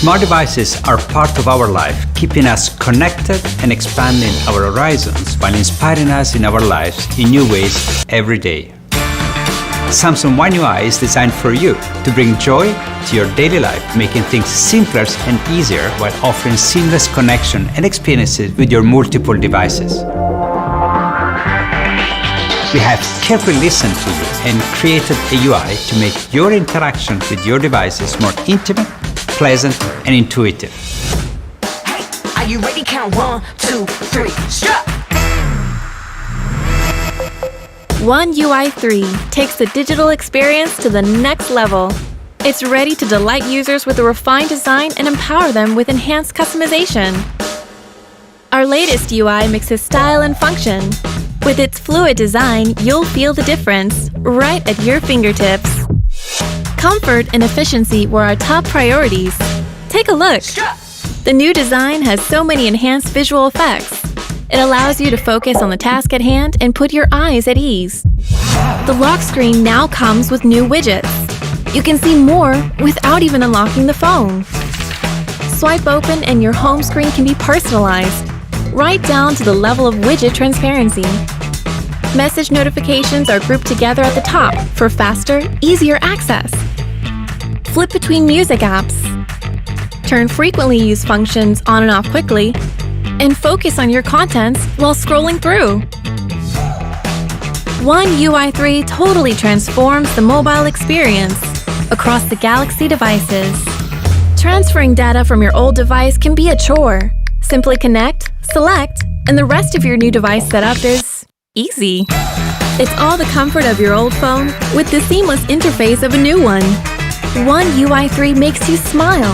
Smart devices are part of our life, keeping us connected and expanding our horizons while inspiring us in our lives in new ways every day. Samsung One UI is designed for you to bring joy to your daily life, making things simpler and easier while offering seamless connection and experiences with your multiple devices. We have carefully listened to you and created a UI to make your interaction with your devices more intimate, pleasant, and intuitive. Hey, are you ready? Count 1, 2, 3, stop! One UI 3 takes the digital experience to the next level. It's ready to delight users with a refined design and empower them with enhanced customization. Our latest UI mixes style and function. With its fluid design, you'll feel the difference right at your fingertips. Comfort and efficiency were our top priorities. Take a look. The new design has so many enhanced visual effects. It allows you to focus on the task at hand and put your eyes at ease. The lock screen now comes with new widgets. You can see more without even unlocking the phone. Swipe open and your home screen can be personalized, right down to the level of widget transparency. Message notifications are grouped together at the top for faster, easier access. Flip between music apps. Turn frequently used functions on and off quickly, and focus on your contents while scrolling through. One UI 3 totally transforms the mobile experience across the Galaxy devices. Transferring data from your old device can be a chore. Simply connect, select, and the rest of your new device setup is easy. It's all the comfort of your old phone with the seamless interface of a new one. One UI 3 makes you smile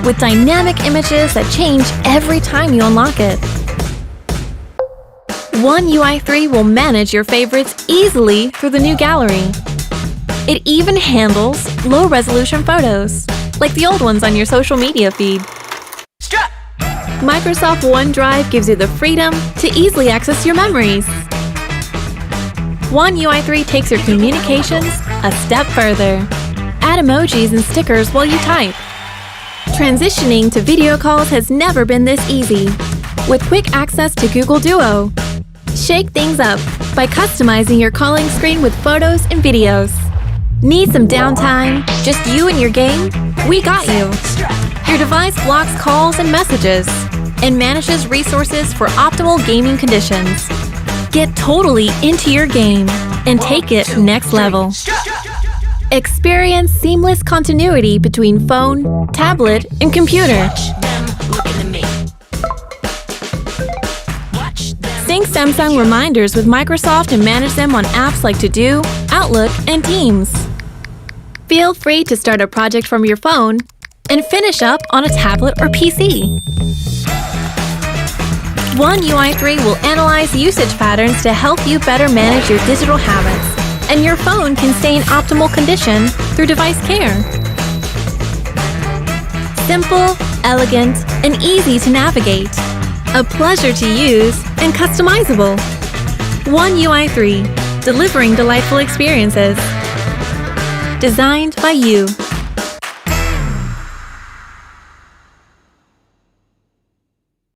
with dynamic images that change every time you unlock it. One UI 3 will manage your favorites easily through the new gallery. It even handles low-resolution photos, like the old ones on your social media feed. Microsoft OneDrive gives you the freedom to easily access your memories. One UI 3 takes your communications a step further. Add emojis and stickers while you type. Transitioning to video calls has never been this easy, with quick access to Google Duo. Shake things up by customizing your calling screen with photos and videos. Need some downtime? Just you and your game? We got you! Your device blocks calls and messages and manages resources for optimal gaming conditions. Get totally into your game and take it next level. Experience seamless continuity between phone, tablet, and computer. Sync Samsung reminders with Microsoft and manage them on apps like To Do, Outlook, and Teams. Feel free to start a project from your phone and finish up on a tablet or PC. One UI 3 will analyze usage patterns to help you better manage your digital habits, and your phone can stay in optimal condition through device care. Simple, elegant, and easy to navigate. A pleasure to use and customizable. One UI 3, delivering delightful experiences. Designed by you.